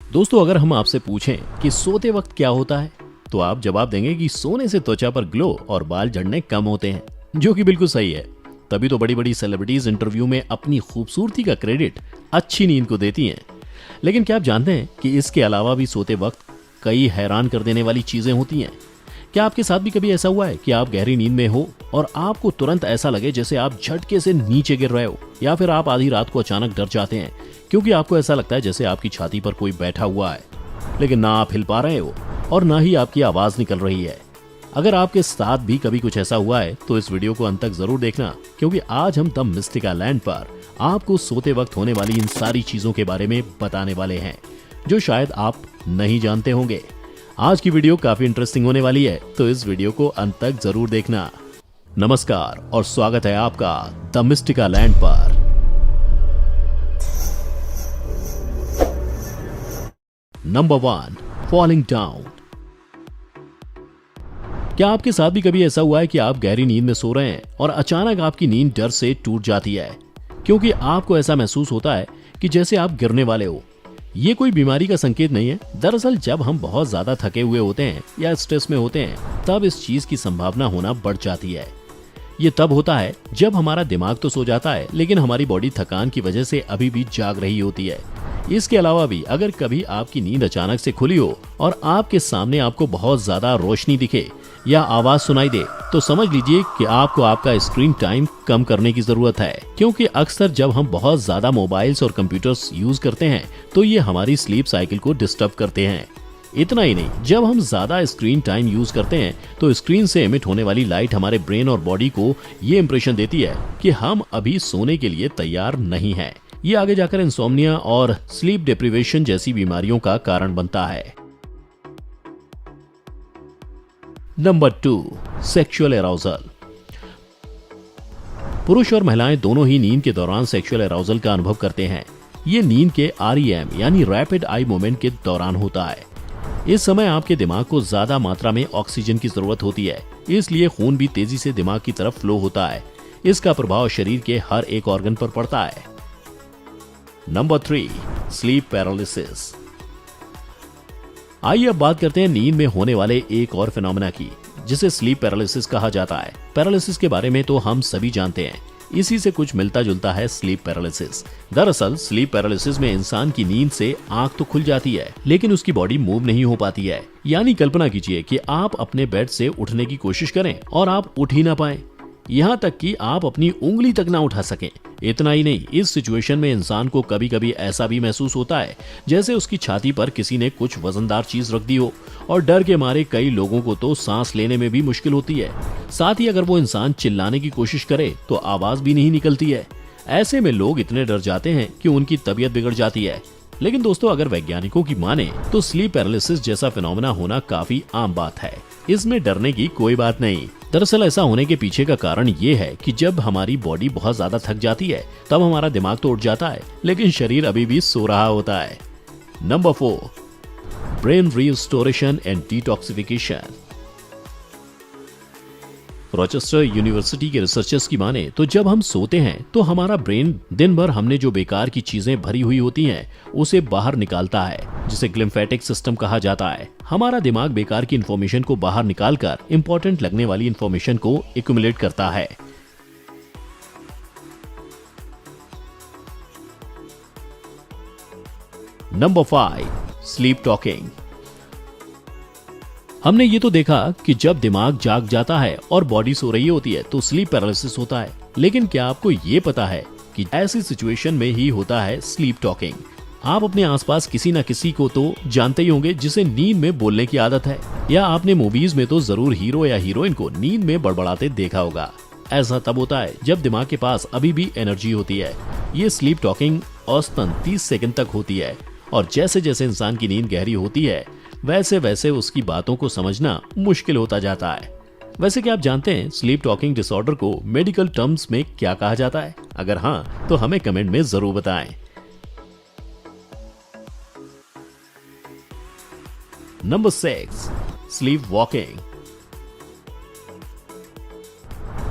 दोस्तों, अगर हम आपसे पूछें कि सोते वक्त क्या होता है, तो आप जवाब देंगे कि सोने से त्वचा पर ग्लो और बाल झड़ने कम होते हैं, जो कि बिल्कुल सही है। तभी तो बड़ी बड़ी सेलिब्रिटीज इंटरव्यू में अपनी खूबसूरती का क्रेडिट अच्छी नींद को देती हैं। लेकिन क्या आप जानते हैं कि इसके अलावा भी सोते वक्त कई हैरान कर देने वाली चीजें होती हैं। क्या आपके साथ भी कभी ऐसा हुआ है कि आप गहरी नींद में हो और आपको तुरंत ऐसा लगे जैसे आप झटके से नीचे गिर रहे हो, या फिर आप आधी रात को अचानक डर जाते हैं क्योंकि आपको ऐसा लगता है जैसे आपकी छाती पर कोई बैठा हुआ है, लेकिन ना आप हिल पा रहे हो और ना ही आपकी आवाज निकल रही है। अगर आपके साथ भी कभी कुछ ऐसा हुआ है तो इस वीडियो को अंत तक जरूर देखना, क्योंकि आज हम द मिस्टिका लैंड पर आपको सोते वक्त होने वाली इन सारी चीजों के बारे में बताने वाले हैं जो शायद आप नहीं जानते होंगे। आज की वीडियो काफी इंटरेस्टिंग होने वाली है, तो इस वीडियो को अंत तक जरूर देखना। नमस्कार और स्वागत है आपका द मिस्टिका लैंड पर। Number 1, falling down. क्या आपके साथ भी कभी ऐसा हुआ है कि आप गहरी नींद में सो रहे हैं और अचानक आपकी नींद डर से टूट जाती है, क्योंकि आपको ऐसा महसूस होता है कि जैसे आप गिरने वाले हो। ये कोई बीमारी का संकेत नहीं है। दरअसल जब हम बहुत ज्यादा थके हुए होते हैं या स्ट्रेस में होते हैं, तब इस चीज की संभावना होना बढ़ जाती है। ये तब होता है जब हमारा दिमाग तो सो जाता है, लेकिन हमारी बॉडी थकान की वजह से अभी भी जाग रही होती है। इसके अलावा भी अगर कभी आपकी नींद अचानक से खुली हो और आपके सामने आपको बहुत ज्यादा रोशनी दिखे या आवाज सुनाई दे, तो समझ लीजिए कि आपको आपका स्क्रीन टाइम कम करने की जरूरत है, क्योंकि अक्सर जब हम बहुत ज्यादा मोबाइल्स और कंप्यूटर्स यूज करते हैं तो ये हमारी स्लीप साइकिल को डिस्टर्ब करते हैं। इतना ही नहीं, जब हम ज्यादा स्क्रीन टाइम यूज करते हैं तो स्क्रीन से एमिट होने वाली लाइट हमारे ब्रेन और बॉडी को ये इंप्रेशन देती है कि हम अभी सोने के लिए तैयार नहीं हैं। ये आगे जाकर इंसोम्निया और स्लीप डिप्रिवेशन जैसी बीमारियों का कारण बनता है। Number 2, sexual arousal. पुरुष और महिलाएं दोनों ही नींद के दौरान सेक्सुअल एराउजल का अनुभव करते हैं। ये नींद के REM यानी रैपिड आई मूवमेंट के दौरान होता है। इस समय आपके दिमाग को ज्यादा मात्रा में ऑक्सीजन की जरूरत होती है, इसलिए खून भी तेजी से दिमाग की तरफ फ्लो होता है। इसका प्रभाव शरीर के हर एक ऑर्गन पर पड़ता है। Number 3, sleep paralysis. आइए अब बात करते हैं नींद में होने वाले एक और फिनोमेना की, जिसे स्लीप पैरालिसिस कहा जाता है। पैरालिसिस के बारे में तो हम सभी जानते हैं, इसी से कुछ मिलता जुलता है स्लीप पैरालिसिस। दरअसल स्लीप पैरालिसिस में इंसान की नींद से आंख तो खुल जाती है, लेकिन उसकी बॉडी मूव नहीं हो पाती है। यानी कल्पना कीजिए कि आप अपने बेड से उठने की कोशिश करें और आप उठ ही ना पाए, यहाँ तक कि आप अपनी उंगली तक ना उठा सकें। इतना ही नहीं, इस सिचुएशन में इंसान को कभी कभी ऐसा भी महसूस होता है जैसे उसकी छाती पर किसी ने कुछ वजनदार चीज रख दी हो, और डर के मारे कई लोगों को तो सांस लेने में भी मुश्किल होती है। साथ ही अगर वो इंसान चिल्लाने की कोशिश करे तो आवाज भी नहीं निकलती है। ऐसे में लोग इतने डर जाते हैं कि उनकी तबीयत बिगड़ जाती है। लेकिन दोस्तों, अगर वैज्ञानिकों की माने तो स्लीप पैरालिसिस जैसा फिनोमेना होना काफी आम बात है। इसमें डरने की कोई बात नहीं। दरअसल ऐसा होने के पीछे का कारण ये है कि जब हमारी बॉडी बहुत ज्यादा थक जाती है, तब हमारा दिमाग तो उठ जाता है, लेकिन शरीर अभी भी सो रहा होता है। Number 4, brain restoration and detoxification. Rochester university के रिसर्चर्स की माने तो जब हम सोते हैं तो हमारा ब्रेन दिन भर हमने जो बेकार की चीजें भरी हुई होती हैं उसे बाहर निकालता है, जिसे ग्लिम्फेटिक सिस्टम कहा जाता है। हमारा दिमाग बेकार की इंफॉर्मेशन को बाहर निकालकर इंपॉर्टेंट लगने वाली इंफॉर्मेशन को एक्यूमुलेट करता है। Number 5, sleep talking. हमने ये तो देखा कि जब दिमाग जाग जाता है और बॉडी सो रही होती है तो स्लीप पैरालिसिस होता है, लेकिन क्या आपको ये पता है कि ऐसी सिचुएशन में ही होता है स्लीप टॉकिंग। आप अपने आसपास किसी न किसी को तो जानते ही होंगे जिसे नींद में बोलने की आदत है, या आपने मूवीज में तो जरूर हीरो या हीरोइन को नींद में बड़बड़ाते देखा होगा। ऐसा तब होता है जब दिमाग के पास अभी भी एनर्जी होती है। ये स्लीप टॉकिंग औसतन 30 सेकंड तक होती है, और जैसे जैसे इंसान की नींद गहरी होती है वैसे वैसे उसकी बातों को समझना मुश्किल होता जाता है। वैसे क्या आप जानते हैं स्लीप टॉकिंग डिसऑर्डर को मेडिकल टर्म्स में क्या कहा जाता है? अगर हाँ, तो हमें कमेंट में जरूर बताएं। Number 6, sleep walking.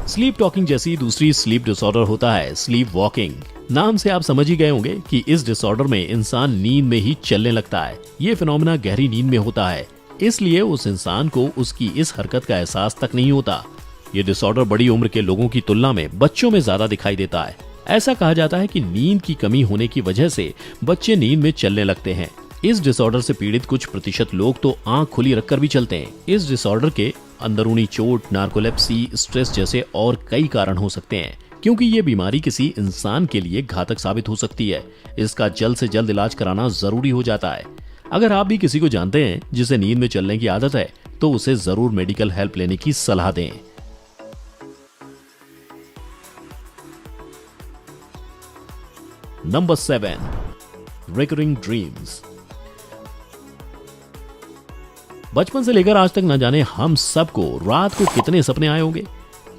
Sleep talking जैसी दूसरी स्लीप डिसऑर्डर होता है स्लीप वॉकिंग। नाम से आप समझ ही गए होंगे कि इस डिसऑर्डर में इंसान नींद में ही चलने लगता है। ये फिनोमेना गहरी नींद में होता है, इसलिए उस इंसान को उसकी इस हरकत का एहसास तक नहीं होता। ये डिसऑर्डर बड़ी उम्र के लोगों की तुलना में बच्चों में ज्यादा दिखाई देता है। ऐसा कहा जाता है कि नींद की कमी होने की वजह से बच्चे नींद में चलने लगते हैं। इस डिसऑर्डर से पीड़ित कुछ प्रतिशत लोग तो आंख खुली रखकर भी चलते हैं। इस डिसऑर्डर के अंदरूनी चोट, नार्कोलेप्सी, स्ट्रेस जैसे और कई कारण हो सकते हैं, क्योंकि ये बीमारी किसी इंसान के लिए घातक साबित हो सकती है। इसका जल्द से जल्द इलाज कराना जरूरी हो जाता है। अगर आप भी किसी को जानते हैं जिसे नींद में चलने की आदत है, तो उसे जरूर मेडिकल हेल्प लेने की सलाह दें। Number 7, recurring dreams. बचपन से लेकर आज तक न जाने हम सबको रात को कितने सपने आए होंगे।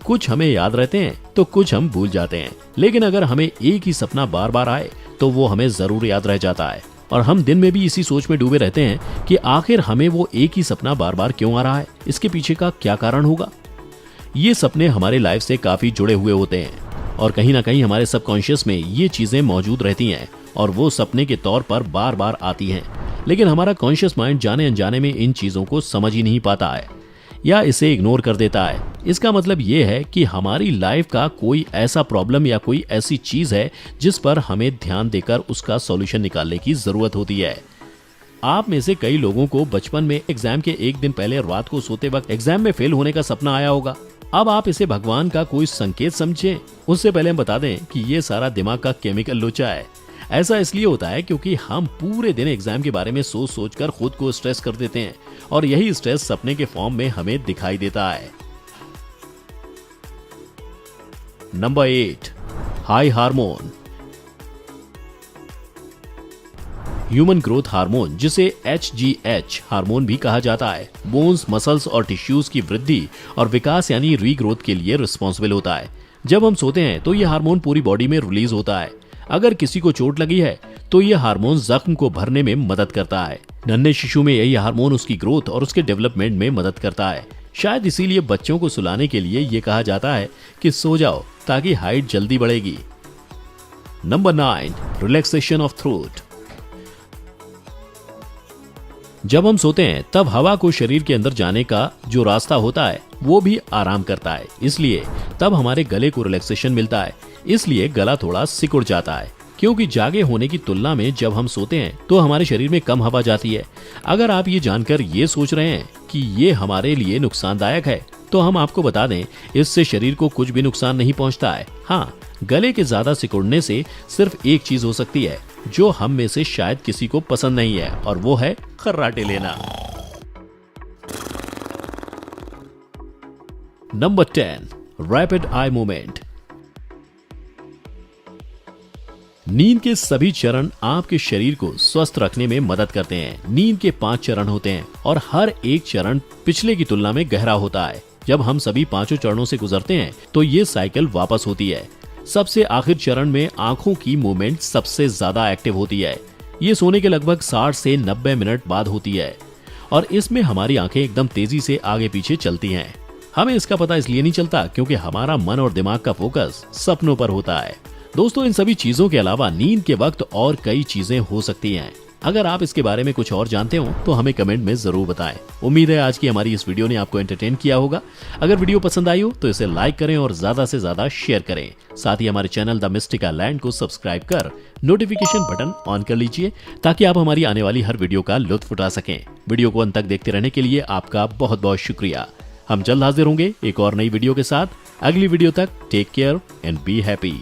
कुछ हमें याद रहते हैं तो कुछ हम भूल जाते हैं, लेकिन अगर हमें एक ही सपना बार बार आए तो वो हमें जरूर याद रह जाता है। और हम दिन में भी इसी सोच में डूबे रहते हैं कि आखिर हमें वो एक ही सपना बार बार क्यों आ रहा है, इसके पीछे का क्या कारण होगा। ये सपने हमारे लाइफ से काफी जुड़े हुए होते हैं और कहीं ना कहीं हमारे सबकॉन्शियस में ये चीजें मौजूद रहती हैं और वो सपने के तौर पर बार बार आती हैं। लेकिन हमारा कॉन्शियस माइंड जाने अनजाने में इन चीजों को समझ ही नहीं पाता है या इसे इग्नोर कर देता है। इसका मतलब ये है कि हमारी लाइफ का कोई ऐसा प्रॉब्लम या कोई ऐसी चीज है जिस पर हमें ध्यान देकर उसका सॉल्यूशन निकालने की जरूरत होती है। आप में से कई लोगों को बचपन में एग्जाम के एक दिन पहले रात को सोते वक्त एग्जाम में फेल होने का सपना आया होगा। अब आप इसे भगवान का कोई संकेत समझें, उससे पहले हम बता दें कि ये सारा दिमाग का केमिकल लोचा है। ऐसा इसलिए होता है क्योंकि हम पूरे दिन एग्जाम के बारे में सोच सोच कर खुद को स्ट्रेस कर देते हैं और यही स्ट्रेस सपने के फॉर्म में हमें दिखाई देता है। Number 8, high hormone. Human growth hormone, जिसे HGH हार्मोन भी कहा जाता है, बोन्स, मसल्स और टिश्यूज की वृद्धि और विकास यानी रीग्रोथ के लिए रिस्पॉन्सिबल होता है। जब हम सोते हैं तो यह हार्मोन पूरी बॉडी में रिलीज होता है। अगर किसी को चोट लगी है तो यह हार्मोन जख्म को भरने में मदद करता है। नन्हे शिशु में यही हार्मोन उसकी ग्रोथ और उसके डेवलपमेंट में मदद करता है। शायद इसीलिए बच्चों को सुलाने के लिए यह कहा जाता है कि सो जाओ ताकि हाइट जल्दी बढ़ेगी। Number 9, relaxation of throat. जब हम सोते हैं तब हवा को शरीर के अंदर जाने का जो रास्ता होता है वो भी आराम करता है, इसलिए तब हमारे गले को रिलैक्सेशन मिलता है। इसलिए गला थोड़ा सिकुड़ जाता है, क्योंकि जागे होने की तुलना में जब हम सोते हैं तो हमारे शरीर में कम हवा जाती है। अगर आप ये जानकर ये सोच रहे हैं कि ये हमारे लिए नुकसानदायक है, तो हम आपको बता दें इससे शरीर को कुछ भी नुकसान नहीं पहुंचता है। हाँ, गले के ज्यादा सिकुड़ने से सिर्फ एक चीज हो सकती है जो हम में से शायद किसी को पसंद नहीं है, और वो है खर्राटे लेना। Number 10, rapid eye movement. नींद के सभी चरण आपके शरीर को स्वस्थ रखने में मदद करते हैं। नींद के 5 चरण होते हैं और हर एक चरण पिछले की तुलना में गहरा होता है। जब हम सभी 5 चरणों से गुजरते हैं तो ये साइकिल वापस होती है। सबसे आखिर चरण में आंखों की मूवमेंट सबसे ज्यादा एक्टिव होती है। ये सोने के लगभग 60 से 90 मिनट बाद होती है और इसमें हमारी आंखें एकदम तेजी से आगे पीछे चलती हैं। हमें इसका पता इसलिए नहीं चलता क्योंकि हमारा मन और दिमाग का फोकस सपनों पर होता है। दोस्तों, इन सभी चीजों के अलावा नींद के वक्त और कई चीजें हो सकती हैं। अगर आप इसके बारे में कुछ और जानते हो तो हमें कमेंट में जरूर बताएं। उम्मीद है आज की हमारी इस वीडियो ने आपको एंटरटेन किया होगा। अगर वीडियो पसंद आई हो तो इसे लाइक करें और ज्यादा से ज्यादा शेयर करें। साथ ही हमारे चैनल द मिस्टिका लैंड को सब्सक्राइब कर नोटिफिकेशन बटन ऑन कर लीजिए ताकि आप हमारी आने वाली हर वीडियो का लुत्फ उठा सकें। वीडियो को अंत तक देखते रहने के लिए आपका बहुत बहुत शुक्रिया। हम जल्द हाजिर होंगे एक और नई वीडियो के साथ। अगली वीडियो तक take care and be happy.